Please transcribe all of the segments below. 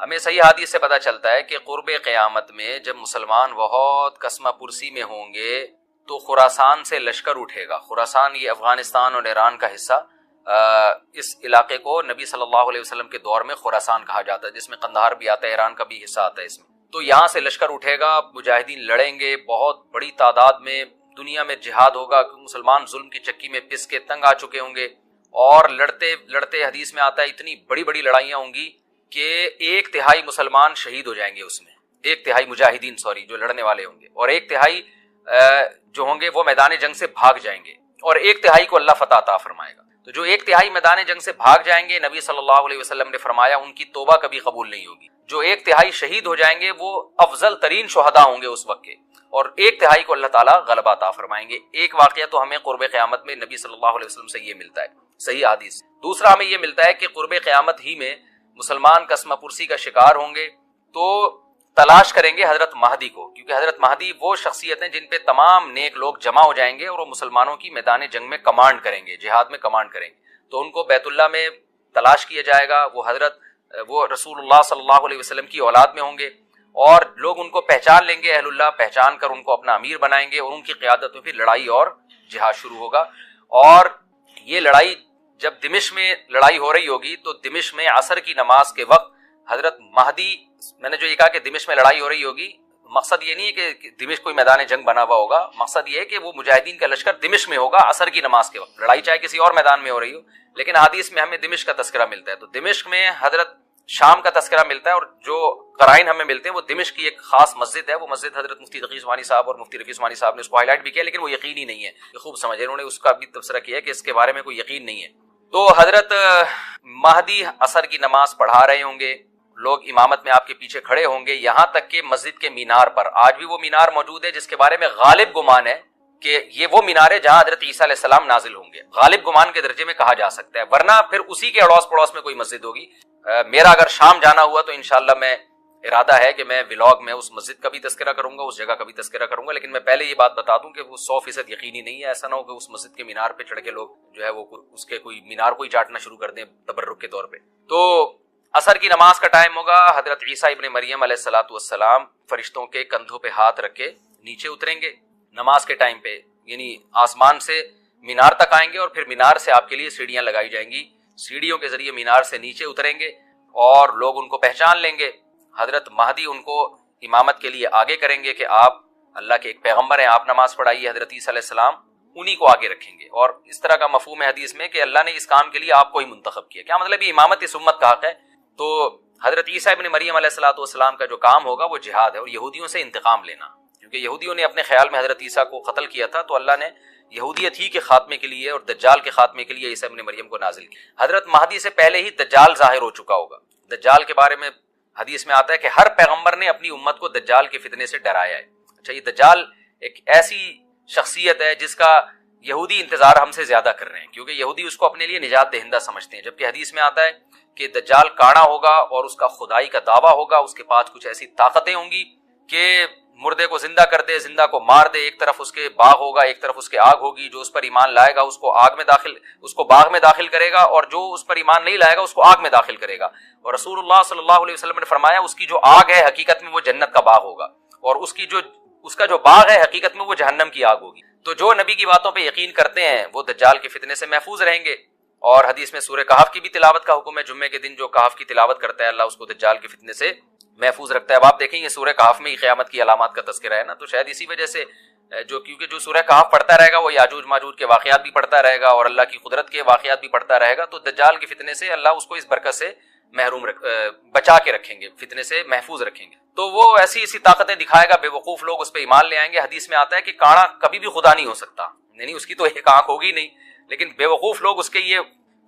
ہمیں صحیح حدیث سے پتہ چلتا ہے کہ قرب قیامت میں جب مسلمان بہت کسمہ پرسی میں ہوں گے تو خراسان سے لشکر اٹھے گا. خراسان یہ افغانستان اور ایران کا حصہ، اس علاقے کو نبی صلی اللہ علیہ وسلم کے دور میں خراسان کہا جاتا ہے، جس میں قندھار بھی آتا ہے، ایران کا بھی حصہ آتا ہے اس میں. تو یہاں سے لشکر اٹھے گا، مجاہدین لڑیں گے، بہت بڑی تعداد میں دنیا میں جہاد ہوگا، کیونکہ مسلمان ظلم کی چکی میں پس کے تنگ آ چکے ہوں گے، اور لڑتے لڑتے حدیث میں آتا ہے اتنی بڑی بڑی لڑائیاں ہوں گی کہ 1/3 مسلمان شہید ہو جائیں گے اس میں، 1/3 مجاہدین جو لڑنے والے ہوں گے، اور 1/3 جو ہوں گے وہ میدان جنگ سے بھاگ جائیں گے، اور 1/3 کو اللہ فتح عطا فرمائے گا. تو جو 1/3 میدان جنگ سے بھاگ جائیں گے، نبی صلی اللہ علیہ وسلم نے فرمایا ان کی توبہ کبھی قبول نہیں ہوگی. جو 1/3 شہید ہو جائیں گے وہ افضل ترین شہداء ہوں گے اس وقت کے، اور 1/3 کو اللہ تعالیٰ غلبہ عطا فرمائیں گے. ایک واقعہ تو ہمیں قرب قیامت میں نبی صلی اللہ علیہ وسلم سے یہ ملتا ہے صحیح حدیث. دوسرا ہمیں یہ ملتا ہے کہ قرب قیامت ہی میں مسلمان کسمہ پرسی کا شکار ہوں گے تو تلاش کریں گے حضرت مہدی کو، کیونکہ حضرت مہدی وہ شخصیت ہیں جن پہ تمام نیک لوگ جمع ہو جائیں گے اور وہ مسلمانوں کی میدان جنگ میں کمانڈ کریں گے، جہاد میں کمانڈ کریں گے. تو ان کو بیت اللہ میں تلاش کیا جائے گا. وہ رسول اللہ صلی اللہ علیہ وسلم کی اولاد میں ہوں گے، اور لوگ ان کو پہچان لیں گے، اہل اللہ پہچان کر ان کو اپنا امیر بنائیں گے، اور ان کی قیادت میں پھر لڑائی اور جہاد شروع ہوگا. اور یہ لڑائی جب دمشق میں لڑائی ہو رہی ہوگی تو دمشق میں عصر کی نماز کے وقت حضرت مہدی، میں نے جو یہ کہا کہ دمشق میں لڑائی ہو رہی ہوگی، مقصد یہ نہیں ہے کہ دمشق کوئی میدان جنگ بنا ہوا ہوگا، مقصد یہ ہے کہ وہ مجاہدین کا لشکر دمشق میں ہوگا عصر کی نماز کے وقت. لڑائی چاہے کسی اور میدان میں ہو رہی ہو، لیکن حدیث میں ہمیں دمشق کا تذکرہ ملتا ہے. تو دمشق میں حضرت شام کا تذکرہ ملتا ہے، اور جو قرائن ہمیں ملتے ہیں وہ دمشق کی ایک خاص مسجد ہے. وہ مسجد حضرت مفتی تقی عثمانی صاحب اور مفتی رفیع عثمانی صاحب نے اس کو ہائی لائٹ بھی کیا، لیکن وہ یقینی نہیں ہے، یہ خوب سمجھے، انہوں نے اس کا بھی تبصرہ کیا ہے کہ اس کے بارے میں کوئی یقین نہیں ہے. تو حضرت مہدی عصر کی نماز پڑھا رہے ہوں گے، لوگ امامت میں آپ کے پیچھے کھڑے ہوں گے، یہاں تک کہ مسجد کے مینار پر، آج بھی وہ مینار موجود ہے جس کے بارے میں غالب گمان ہے کہ یہ وہ مینار ہے جہاں حضرت عیسیٰ علیہ السلام نازل ہوں گے. غالب گمان کے درجے میں کہا جا سکتا ہے، ورنہ پھر اسی کے اڑوس پڑوس میں کوئی مسجد ہوگی. میرا اگر شام جانا ہوا تو انشاءاللہ میں ارادہ ہے کہ میں ولاگ میں اس مسجد کا بھی تذکرہ کروں گا، اس جگہ کا بھی تذکرہ کروں گا. لیکن میں پہلے یہ بات بتا دوں کہ وہ 100% یقینی نہیں ہے. ایسا نہ ہو کہ اس مسجد کے مینار پہ چڑھ کے لوگ جو ہے وہ اس کے کوئی مینار کو ہی چاٹنا شروع کر دیں تبرک کے طور پہ. تو عصر کی نماز کا ٹائم ہوگا، حضرت عیسیٰ ابن مریم علیہ السلام فرشتوں کے کندھوں پہ ہاتھ رکھ کے نیچے اتریں گے نماز کے ٹائم پہ، یعنی آسمان سے مینار تک آئیں گے، اور پھر مینار سے آپ کے لیے سیڑھیاں لگائی جائیں گی، سیڑھیوں کے ذریعے مینار سے نیچے اتریں گے اور لوگ ان کو پہچان لیں گے. حضرت مہدی ان کو امامت کے لیے آگے کریں گے کہ آپ اللہ کے ایک پیغمبر ہیں، آپ نماز پڑھائیے. حضرت عیسیٰ علیہ السلام انہی کو آگے رکھیں گے، اور اس طرح کا مفہوم ہے حدیث میں کہ اللہ نے اس کام کے لیے آپ کو ہی منتخب کیا. کیا مطلب؟ یہ امامت اس امت کا حق ہے. تو حضرت عیسیٰ ابن مریم علیہ السلام کا جو کام ہوگا وہ جہاد ہے، اور یہودیوں سے انتقام لینا، کیونکہ یہودیوں نے اپنے خیال میں حضرت عیسیٰ کو قتل کیا تھا، تو اللہ نے یہودیت ہی کے خاتمے کے لیے اور دجال کے خاتمے کے لیے عیسیٰ ابن مریم کو نازل کیا. حضرت مہدی سے پہلے ہی دجال ظاہر ہو چکا ہوگا. دجال کے بارے میں حدیث میں آتا ہے کہ ہر پیغمبر نے اپنی امت کو دجال کے فتنے سے ڈرایا ہے. اچھا، یہ دجال ایک ایسی شخصیت ہے جس کا یہودی انتظار ہم سے زیادہ کر رہے ہیں، کیونکہ یہودی اس کو اپنے لیے نجات دہندہ سمجھتے ہیں، جبکہ حدیث میں آتا ہے کہ دجال کانا ہوگا اور اس کا خدائی کا دعویٰ ہوگا، اس کے پاس کچھ ایسی طاقتیں ہوں گی کہ مردے کو زندہ کر دے، زندہ کو مار دے. ایک طرف اس کے باغ ہوگا، ایک طرف اس کے آگ ہوگی. جو اس پر ایمان لائے گا اس کو باغ میں داخل کرے گا، اور جو اس پر ایمان نہیں لائے گا اس کو آگ میں داخل کرے گا. اور رسول اللہ صلی اللہ علیہ وسلم نے فرمایا اس کی جو آگ ہے حقیقت میں وہ جنت کا باغ ہوگا، اور اس کا جو باغ ہے حقیقت میں وہ جہنم کی آگ ہوگی. تو جو نبی کی باتوں پہ یقین کرتے ہیں وہ دجال کے فتنے سے محفوظ رہیں گے. اور حدیث میں سورہ کہف کی بھی تلاوت کا حکم ہے. جمعے کے دن جو کہف کی تلاوت کرتا ہے اللہ اس کو دجال کے فتنے سے محفوظ رکھتا ہے. اب آپ دیکھیں یہ سورہ کہف میں ہی قیامت کی علامات کا تذکرہ ہے نا، تو شاید اسی وجہ سے کیونکہ جو سورہ کہف پڑھتا رہے گا وہ یاجوج ماجوج کے واقعات بھی پڑھتا رہے گا اور اللہ کی قدرت کے واقعات بھی پڑھتا رہے گا، تو دجال کے فتنے سے اللہ اس کو اس برکت سے بچا کے رکھیں گے، فتنے سے محفوظ رکھیں گے. تو وہ ایسی طاقتیں دکھائے گا، بے وقوف لوگ اس پہ ایمان لے آئیں گے. حدیث میں آتا ہے کہ کانا کبھی بھی خدا نہیں ہو سکتا، یعنی اس کی تو ایک آنکھ ہوگی نہیں، لیکن بے وقوف لوگ اس کے یہ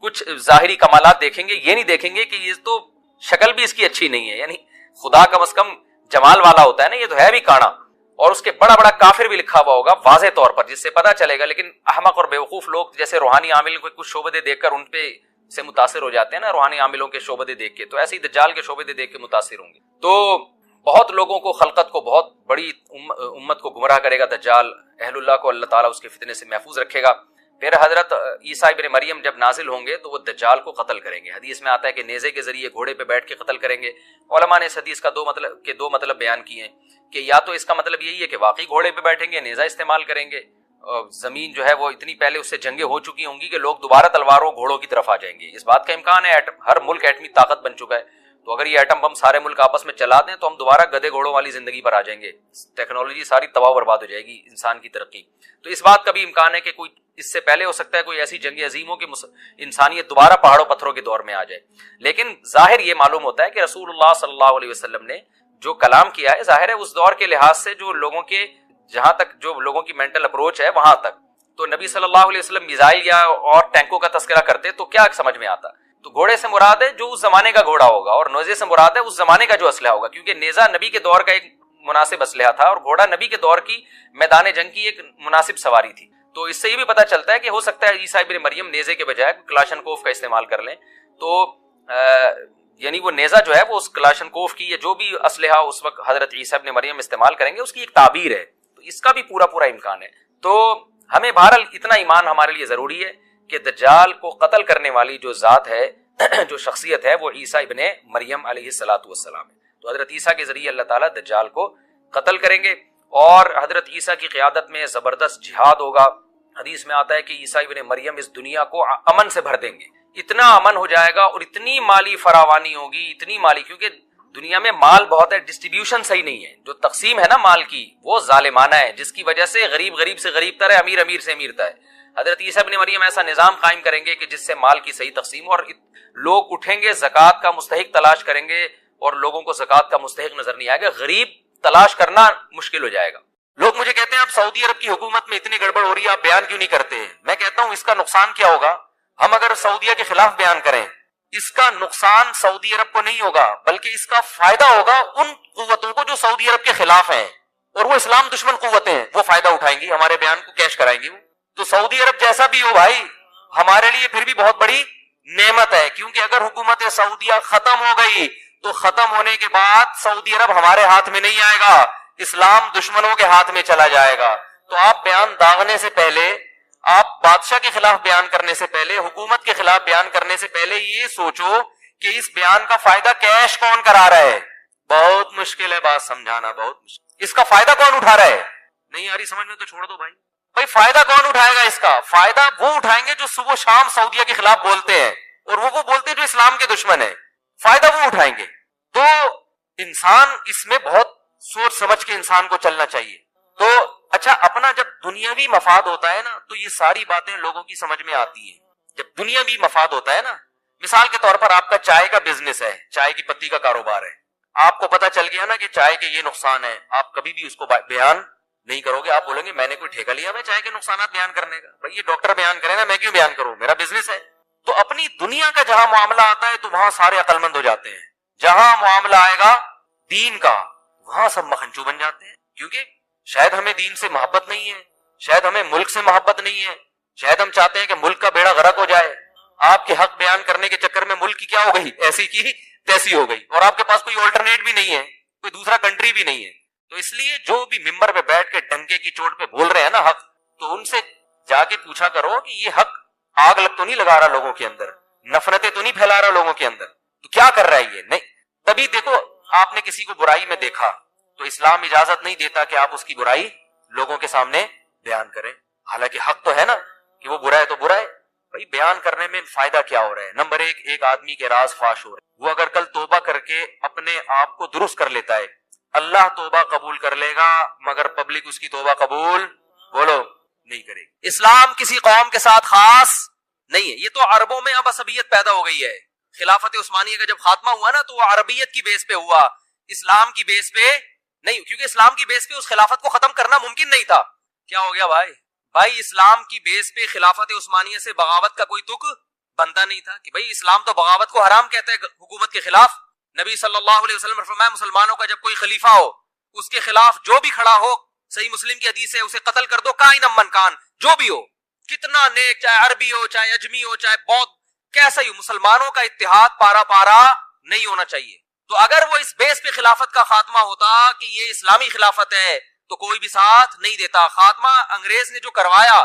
کچھ ظاہری کمالات دیکھیں گے، یہ نہیں دیکھیں گے کہ یہ تو شکل بھی اس کی اچھی نہیں ہے، یعنی خدا کم از کم جمال والا ہوتا ہے نا، یہ تو ہے بھی کانا، اور اس کے بڑا بڑا کافر بھی لکھا ہوا ہوگا واضح طور پر جس سے پتہ چلے گا. لیکن احمق اور بیوقوف لوگ جیسے روحانی عامل کو کچھ شعبدے دیکھ کر ان پہ سے متاثر ہو جاتے ہیں نا، روحانی عاملوں کے شعبدے دیکھ کے، تو ایسے ہی دجال کے شعبدے دیکھ کے متاثر ہوں گے. تو بہت لوگوں کو، خلقت کو، بہت بڑی امت کو گمراہ کرے گا دجال. اہل اللہ کو اللہ تعالیٰ اس کے فتنے سے محفوظ رکھے گا. پھر حضرت عیسیٰ ابن مریم جب نازل ہوں گے تو وہ دجال کو قتل کریں گے. حدیث میں آتا ہے کہ نیزے کے ذریعے گھوڑے پہ بیٹھ کے قتل کریں گے. علماء نے اس حدیث کا دو مطلب بیان کیے ہیں کہ یا تو اس کا مطلب یہی ہے کہ واقعی گھوڑے پہ بیٹھیں گے, نیزہ استعمال کریں گے, زمین جو ہے وہ اتنی پہلے اس سے جنگیں ہو چکی ہوں گی کہ لوگ دوبارہ تلواروں گھوڑوں کی طرف آ جائیں گے. اس بات کا امکان ہے, ہر ملک ایٹمی طاقت بن چکا ہے, تو اگر یہ ایٹم بم سارے ملک آپس میں چلا دیں تو ہم دوبارہ گدے گھوڑوں والی زندگی پر آ جائیں گے, ٹیکنالوجی ساری تباہ و برباد ہو جائے گی, انسان کی ترقی. تو اس بات کا بھی امکان ہے کہ کوئی اس سے پہلے ہو سکتا ہے کوئی ایسی جنگ عظیم ہو کہ انسانیت دوبارہ پہاڑوں پتھروں کے دور میں آ جائے. لیکن ظاہر یہ معلوم ہوتا ہے کہ رسول اللہ صلی اللہ علیہ وسلم نے جو کلام کیا ہے, ظاہر ہے اس دور کے لحاظ سے جو لوگوں کے جہاں تک جو لوگوں کی مینٹل اپروچ ہے وہاں تک, تو نبی صلی اللہ علیہ وسلم میزائل یا اور ٹینکوں کا تذکرہ کرتے تو کیا سمجھ میں آتا؟ تو گھوڑے سے مراد ہے جو اس زمانے کا گھوڑا ہوگا, اور نیزے سے مراد ہے اس زمانے کا جو اسلحہ ہوگا, کیونکہ نیزہ نبی کے دور کا ایک مناسب اسلحہ تھا اور گھوڑا نبی کے دور کی میدان جنگ کی ایک مناسب سواری تھی. تو اس سے یہ بھی پتہ چلتا ہے کہ ہو سکتا ہے عیسیٰ ابن مریم نیزے کے بجائے کلاشنکوف کا استعمال کر لیں, تو یعنی وہ نیزہ جو ہے وہ اس کلاشنکوف کی یا جو بھی اسلحہ اس وقت حضرت عیسیٰ ابن مریم استعمال کریں گے اس کی ایک تعبیر ہے, تو اس کا بھی پورا امکان ہے. تو ہمیں بہرحال اتنا ایمان ہمارے لیے ضروری ہے کہ دجال کو قتل کرنے والی جو ذات ہے, جو شخصیت ہے, وہ عیسیٰ ابن مریم علیہ الصلوۃ والسلام ہے. تو حضرت عیسیٰ کے ذریعے اللہ تعالیٰ دجال کو قتل کریں گے, اور حضرت عیسیٰ کی قیادت میں زبردست جہاد ہوگا. حدیث میں آتا ہے کہ عیسیٰ ابن مریم اس دنیا کو امن سے بھر دیں گے, اتنا امن ہو جائے گا اور اتنی مالی فراوانی ہوگی, اتنی مالی, کیونکہ دنیا میں مال بہت ہے, ڈسٹریبیوشن صحیح نہیں ہے, جو تقسیم ہے نا مال کی وہ ظالمانہ ہے, جس کی وجہ سے غریب سے غریب تر ہے, امیر سے امیر تر ہے. حضرت عیسیٰ ابن مریم ایسا نظام قائم کریں گے کہ جس سے مال کی صحیح تقسیم, اور لوگ اٹھیں گے زکوٰۃ کا مستحق تلاش کریں گے, اور لوگوں کو زکوٰۃ کا مستحق نظر نہیں آئے گا, غریب تلاش کرنا مشکل ہو جائے گا. لوگ مجھے کہتے ہیں آپ سعودی عرب کی حکومت میں اتنی گڑبڑ ہو رہی ہے, آپ بیان کیوں نہیں کرتے؟ میں کہتا ہوں اس کا نقصان کیا ہوگا, ہم اگر سعودیہ کے خلاف بیان کریں, اس کا نقصان سعودی عرب کو نہیں ہوگا بلکہ اس کا فائدہ ہوگا ان قوتوں کو جو سعودی عرب کے خلاف ہیں, اور وہ اسلام دشمن قوتیں ہیں, وہ فائدہ اٹھائیں گی, ہمارے بیان کو کیش کرائیں گی. تو سعودی عرب جیسا بھی ہو بھائی, ہمارے لیے پھر بھی بہت بڑی نعمت ہے, کیونکہ اگر حکومت سعودیہ ختم ہو گئی تو ختم ہونے کے بعد سعودی عرب ہمارے ہاتھ میں نہیں آئے گا, اسلام دشمنوں کے ہاتھ میں چلا جائے گا. تو آپ بیان داغنے سے پہلے, آپ بادشاہ کے خلاف بیان کرنے سے پہلے, حکومت کے خلاف بیان کرنے سے پہلے یہ سوچو کہ اس بیان کا فائدہ کیش کون کرا رہا ہے. بہت مشکل ہے بات سمجھانا, بہت مشکل. اس کا فائدہ کون اٹھا رہا ہے؟ نہیں آ رہی سمجھ میں تو چھوڑ دو بھائی فائدہ کون اٹھائے گا اس کا؟ فائدہ وہ اٹھائیں گے جو صبح شام سعودیہ کے خلاف بولتے ہیں, اور وہ بولتے ہیں جو اسلام کے دشمن ہیں, فائدہ وہ اٹھائیں گے. تو انسان اس میں بہت سوچ سمجھ کے انسان کو چلنا چاہیے. تو اچھا, اپنا جب دنیاوی مفاد ہوتا ہے نا تو یہ ساری باتیں لوگوں کی سمجھ میں آتی ہیں. جب دنیاوی مفاد ہوتا ہے نا, مثال کے طور پر آپ کا چائے کا بزنس ہے, چائے کی پتی کا کاروبار ہے, آپ کو پتا چل گیا نا کہ چائے کے یہ نقصان ہے, آپ کبھی بھی اس کو بیان نہیں کرو گے. آپ بولیں گے میں نے کوئی ٹھیکہ لیا میں چائے کے نقصانات بیان کرنے کا؟ بھائی یہ ڈاکٹر بیان کرے نا, میں کیوں بیان کروں, میرا بزنس ہے. تو اپنی دنیا کا جہاں معاملہ آتا ہے تو وہاں سارے عقل مند ہو جاتے ہیں, جہاں معاملہ آئے گا دین کا وہاں سب مکھنچو بن جاتے ہیں, کیونکہ شاید ہمیں دین سے محبت نہیں ہے, شاید ہمیں ملک سے محبت نہیں ہے, شاید ہم چاہتے ہیں کہ ملک کا بیڑا غرق ہو جائے. آپ کے حق بیان کرنے کے چکر میں ملک کی کیا ہو گئی, ایسی کی تیسی ہو گئی, اور آپ کے پاس کوئی آلٹرنیٹ بھی نہیں ہے, کوئی دوسرا کنٹری بھی نہیں ہے. تو اس لیے جو بھی ممبر پہ بیٹھ کے ڈنکے کی چوٹ پہ بول رہے ہیں نا حق, تو ان سے جا کے پوچھا کرو کہ یہ حق آگ لگ تو نہیں لگا رہا لوگوں کے اندر, نفرتیں تو نہیں پھیلا رہا لوگوں کے اندر, تو کیا کر رہا ہے یہ نہیں. تبھی دیکھو آپ نے کسی کو برائی میں دیکھا تو اسلام اجازت نہیں دیتا کہ آپ اس کی برائی لوگوں کے سامنے بیان کریں, حالانکہ حق تو ہے نا کہ وہ برا ہے تو برا ہے. بھائی بیان کرنے میں فائدہ کیا ہو رہا ہے؟ نمبر ایک آدمی کے راز فاش ہو رہے ہیں, وہ اگر کل توبہ کر کے اپنے آپ کو درست کر لیتا ہے, اللہ توبہ قبول کر لے گا, مگر پبلک اس کی توبہ قبول بولو نہیں کرے گی. اسلام کسی قوم کے ساتھ خاص نہیں ہے. یہ تو عربوں میں اب عصبیت پیدا ہو گئی ہے. خلافت عثمانیہ کا جب خاتمہ ہوا نا تو وہ عربیت کی بیس پہ ہوا, اسلام کی بیس پہ نہیں, کیونکہ اسلام کی بیس پہ اس خلافت کو ختم کرنا ممکن نہیں تھا. کیا ہو گیا بھائی اسلام کی بیس پہ خلافت عثمانیہ سے بغاوت کا کوئی تک بنتا نہیں تھا کہ بھائی اسلام تو بغاوت کو حرام کہتا ہے حکومت کے خلاف. نبی صلی اللہ علیہ وسلم نے فرمایا مسلمانوں کا جب کوئی خلیفہ ہو اس کے خلاف جو بھی کھڑا ہو, صحیح مسلم کی حدیث ہے, اسے قتل کر دو, کائن من کان, جو بھی ہو, کتنا نیک, چاہے عربی ہو, چاہے اجمی ہو, چاہے بودھ, کیسا ہی ہو, مسلمانوں کا اتحاد پارا نہیں ہونا چاہیے. تو اگر وہ اس بیس پہ خلافت کا خاتمہ ہوتا کہ یہ اسلامی خلافت ہے تو کوئی بھی ساتھ نہیں دیتا. خاتمہ انگریز نے جو کروایا,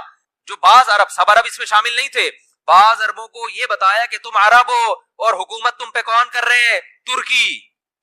جو بعض عرب، سب عرب اس میں شامل نہیں تھے، بعض عربوں کو یہ بتایا کہ تم عرب ہو اور حکومت تم پہ کون کر رہے ہیں؟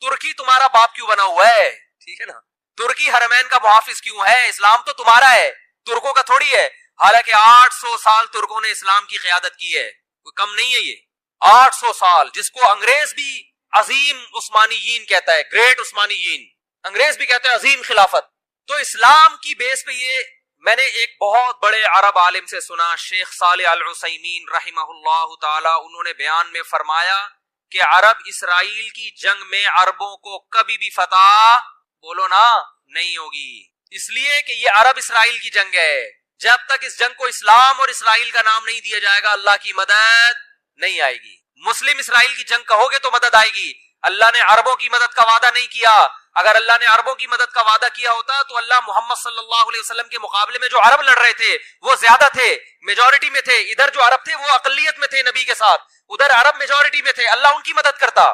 ترکی تمہارا باپ کیوں بنا ہوا ہے؟ ٹھیک ہے نا، ترکی حرمین کا محافظ کیوں ہے؟ اسلام تو تمہارا ہے، ترکوں کا تھوڑی ہے۔ حالانکہ 800 سال ترکوں نے اسلام کی قیادت کی ہے، کوئی کم نہیں ہے یہ 800 سال، جس کو انگریز بھی عظیم عثمانیین کہتا ہے، گریٹ عثمانیین، انگریز بھی کہتے ہیں عظیم خلافت۔ تو اسلام کی بیس پہ یہ میں نے ایک بہت بڑے عرب عالم سے سنا، شیخ صالح العثیمین رحمہ اللہ تعالی، انہوں نے بیان میں فرمایا کہ عرب اسرائیل کی جنگ میں عربوں کو کبھی بھی فتح، بولو نا، نہیں ہوگی، اس لیے کہ یہ عرب اسرائیل کی جنگ ہے۔ جب تک اس جنگ کو اسلام اور اسرائیل کا نام نہیں دیا جائے گا، اللہ کی مدد نہیں آئے گی۔ مسلم اسرائیل کی جنگ کہو گے تو مدد آئے گی۔ اللہ نے عربوں کی مدد کا وعدہ نہیں کیا، اگر اللہ نے عربوں کی مدد کا وعدہ کیا ہوتا تو اللہ محمد صلی اللہ علیہ وسلم کے مقابلے میں جو عرب لڑ رہے تھے وہ زیادہ تھے، میجورٹی میں تھے، ادھر جو عرب تھے وہ اقلیت میں تھے نبی کے ساتھ، ادھر عرب میجورٹی میں تھے، اللہ ان کی مدد کرتا،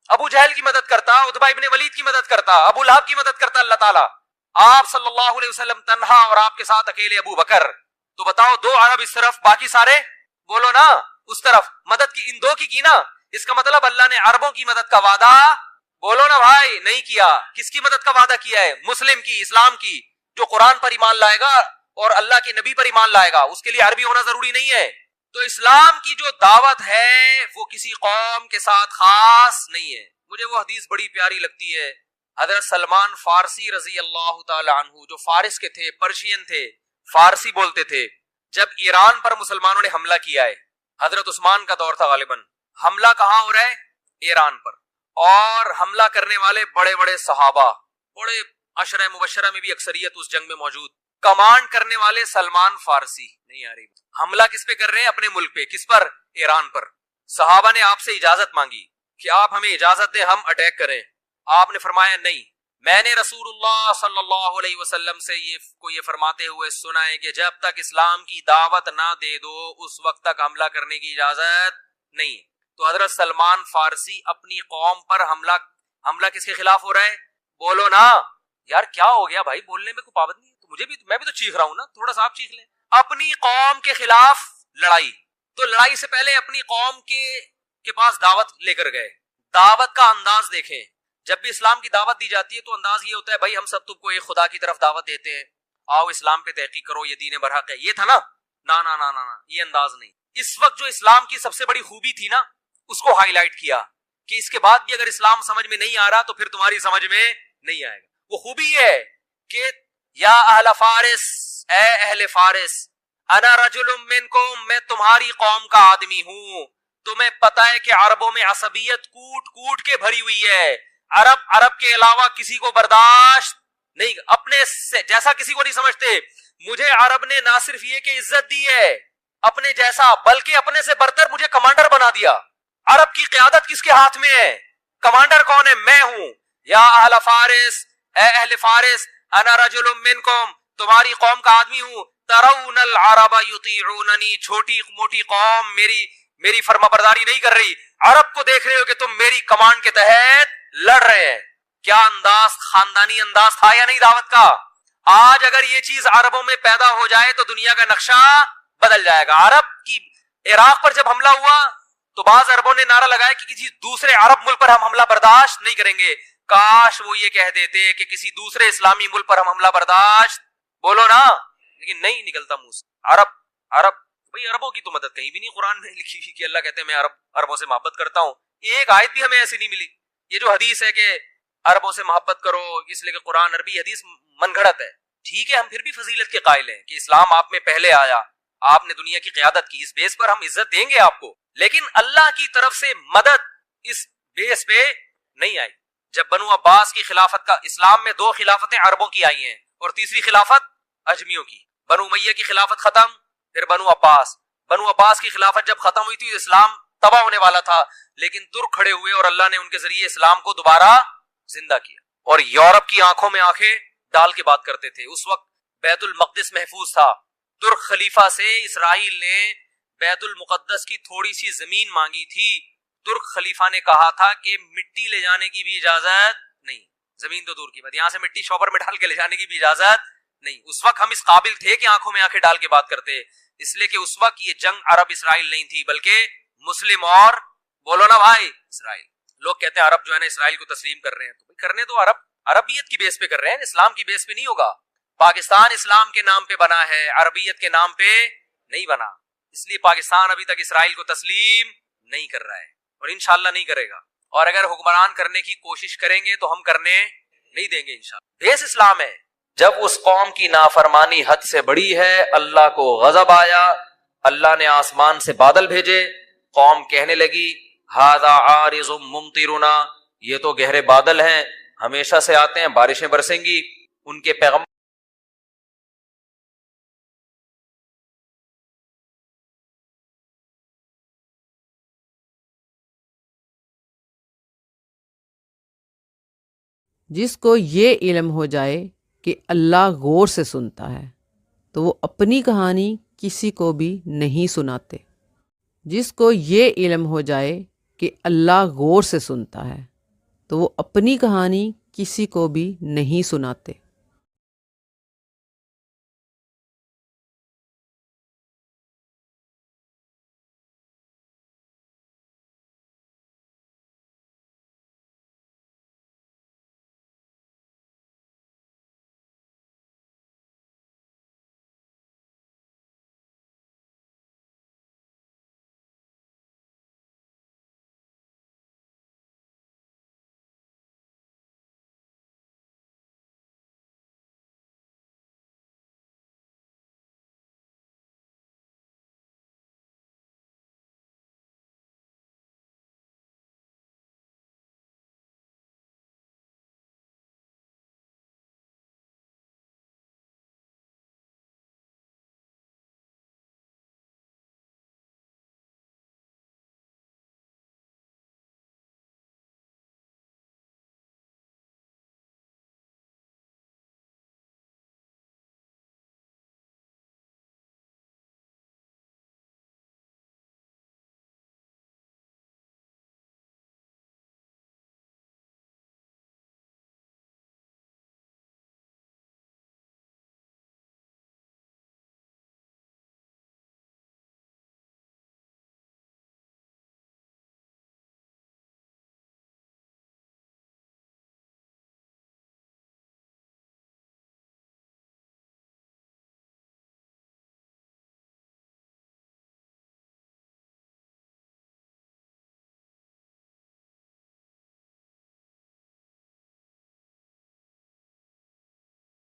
ابو جہل کی مدد کرتا، عتبہ ابن ولید کی مدد کرتا، ابو لہب کی مدد کرتا اللہ تعالیٰ، آپ صلی اللہ علیہ وسلم تنہا اور آپ کے ساتھ اکیلے ابو بکر۔ تو بتاؤ، 2 عرب اس طرف، باقی سارے بولو نا اس طرف، مدد کی ان 2 کی نا، اس کا مطلب اللہ نے عربوں کی مدد کا وعدہ، بولو نا بھائی، نہیں کیا۔ کس کی مدد کا وعدہ کیا ہے؟ مسلم کی، اسلام کی، جو قرآن پر ایمان لائے گا اور اللہ کے نبی پر ایمان لائے گا، اس کے لیے عربی ہونا ضروری نہیں ہے۔ تو اسلام کی جو دعوت ہے وہ کسی قوم کے ساتھ خاص نہیں ہے۔ مجھے وہ حدیث بڑی پیاری لگتی ہے، حضرت سلمان فارسی رضی اللہ تعالی عنہ، جو فارس کے تھے، پرشین تھے، فارسی بولتے تھے، جب ایران پر مسلمانوں نے حملہ کیا ہے، حضرت عثمان کا دور تھا غالباً، حملہ کہاں ہو رہا ہے؟ ایران پر، اور حملہ کرنے والے بڑے بڑے صحابہ، بڑے عشرہ مبشرہ میں بھی اکثریت اس جنگ میں موجود، کمانڈ کرنے والے سلمان فارسی، نہیں آ رہی، حملہ کس پہ کر رہے ہیں؟ اپنے ملک پہ، کس پر؟ ایران پر۔ صحابہ نے آپ سے اجازت مانگی کہ آپ ہمیں اجازت دیں ہم اٹیک کریں، آپ نے فرمایا نہیں، میں نے رسول اللہ صلی اللہ علیہ وسلم سے یہ فرماتے ہوئے سنا ہے کہ جب تک اسلام کی دعوت نہ دے دو اس وقت تک حملہ کرنے کی اجازت نہیں۔ تو حضرت سلمان فارسی اپنی قوم پر حملہ کس کے خلاف ہو رہا ہے؟ بولو نا یار، کیا ہو گیا بھائی، بولنے میں کوئی پابندی ہے؟ تو میں بھی تو چیخ رہا ہوں نا، تھوڑا سا آپ چیخ لیں۔ اپنی قوم کے خلاف لڑائی، تو لڑائی سے پہلے اپنی قوم کے پاس دعوت لے کر گئے۔ دعوت کا انداز دیکھیں، جب بھی اسلام کی دعوت دی جاتی ہے تو انداز یہ ہوتا ہے بھائی ہم سب تم کو ایک خدا کی طرف دعوت دیتے ہیں، آؤ اسلام پہ تحقیق کرو، یہ دین برحق ہے، یہ تھا نا؟ نا، یہ انداز نہیں۔ اس وقت جو اسلام کی سب سے بڑی خوبی تھی نا، اس کو ہائی لائٹ کیا کہ اس کے بعد بھی اگر اسلام سمجھ میں نہیں آ رہا تو پھر تمہاری سمجھ میں نہیں آئے گا۔ وہ خوبی یہ ہے کہ یا اہل فارس، اے اہل فارس، انا رجل منکم، میں تمہاری قوم کا آدمی ہوں۔ تمہیں پتا ہے کہ عربوں میں عصبیت کوٹ کوٹ کے بھری ہوئی ہے، عرب کے علاوہ کسی کو برداشت نہیں، اپنے جیسا کسی کو نہیں سمجھتے۔ مجھے عرب نے نہ صرف یہ کہ عزت دی ہے اپنے جیسا، بلکہ اپنے سے برتر مجھے کمانڈر بنا دیا۔ عرب کی قیادت کس کے ہاتھ میں ہے؟ کمانڈر کون ہے؟ میں ہوں۔ یا اہل فارس، اے اہل فارس، انا رجل منکم، تمہاری قوم کا آدمی ہوں۔ ترون العرب یطیعوننی، چھوٹی موٹی قوم میری فرما برداری نہیں کر رہی، عرب کو دیکھ رہے ہو کہ تم میری کمانڈ کے تحت لڑ رہے ہیں۔ کیا انداز، خاندانی انداز تھا یا نہیں دعوت کا؟ آج اگر یہ چیز عربوں میں پیدا ہو جائے تو دنیا کا نقشہ بدل جائے گا۔ عرب کی عراق پر جب حملہ ہوا تو بعض عربوں نے نعرہ لگایا کہ کسی دوسرے عرب ملک پر ہم حملہ برداشت نہیں کریں گے۔ کاش وہ یہ کہہ دیتے کہ کسی دوسرے اسلامی ملک پر ہم حملہ برداشت، بولو نا، لیکن نہیں نکلتا منہ سے۔ عرب بھئی، عربوں کی تو مدد کہیں بھی نہیں قرآن میں لکھی ہوئی کہ اللہ کہتے ہیں میں عربوں سے محبت کرتا ہوں، ایک آیت بھی ہمیں ایسی نہیں ملی۔ یہ جو حدیث ہے کہ عربوں سے محبت کرو، اس لیے کہ قرآن عربی، حدیث من گھڑت ہے۔ ٹھیک ہے، ہم پھر بھی فضیلت کے قائل ہیں کہ اسلام آپ میں پہلے آیا، آپ نے دنیا کی قیادت کی، اس بیس پر ہم عزت دیں گے آپ کو، لیکن اللہ کی طرف سے مدد اس بیس پہ نہیں آئی۔ جب بنو عباس کی خلافت کا، اسلام میں 2 خلافتیں عربوں کی آئی ہیں اور تیسری خلافت اجمیوں کی، بنو امیہ کی خلافت ختم، پھر بنو عباس کی خلافت جب ختم ہوئی تھی اسلام تباہ ہونے والا تھا، لیکن ترک کھڑے ہوئے اور اللہ نے ان کے ذریعے اسلام کو دوبارہ زندہ کیا، اور یورپ کی آنکھوں میں آنکھیں ڈال کے بات کرتے تھے۔ اس وقت بیت المقدس محفوظ تھا، ترک خلیفہ سے اسرائیل نے بیت المقدس کی تھوڑی سی زمین مانگی تھی، ترک خلیفہ نے کہا تھا کہ مٹی لے جانے کی بھی اجازت نہیں، زمین تو دور کی بات، یہاں سے مٹی شاپر میں ڈال کے لے جانے کی بھی اجازت نہیں۔ اس وقت ہم اس قابل تھے کہ آنکھوں میں آنکھیں ڈال کے بات کرتے، اس لیے کہ اس وقت یہ جنگ عرب اسرائیل نہیں تھی بلکہ مسلم اور بولو نا بھائی اسرائیل. لوگ کہتے ہیں عرب جو ہے نا اسرائیل کو تسلیم کر رہے ہیں, تو کرنے تو عربیت کی بیس پہ کر رہے ہیں, اسلام کی بیس پہ نہیں ہوگا. پاکستان اسلام کے نام پہ بنا ہے, عربیت کے نام پہ نہیں بنا, اس لیے پاکستان ابھی تک اسرائیل کو تسلیم نہیں کر رہا ہے اور انشاءاللہ نہیں کرے گا. اور اگر حکمران کرنے کی کوشش کریں گے تو ہم کرنے نہیں دیں گے انشاءاللہ. بیس اسلام ہے. جب اس قوم کی نافرمانی حد سے بڑی ہے, اللہ کو غضب آیا, اللہ نے آسمان سے بادل بھیجے, قوم کہنے لگی ھذا عارض ممطرنا, یہ تو گہرے بادل ہیں, ہمیشہ سے آتے ہیں, بارشیں برسیں گی. ان کے پیغمبر جس کو یہ علم ہو جائے کہ اللہ غور سے سنتا ہے تو وہ اپنی کہانی کسی کو بھی نہیں سناتے. جس کو یہ علم ہو جائے کہ اللہ غور سے سنتا ہے تو وہ اپنی کہانی کسی کو بھی نہیں سناتے.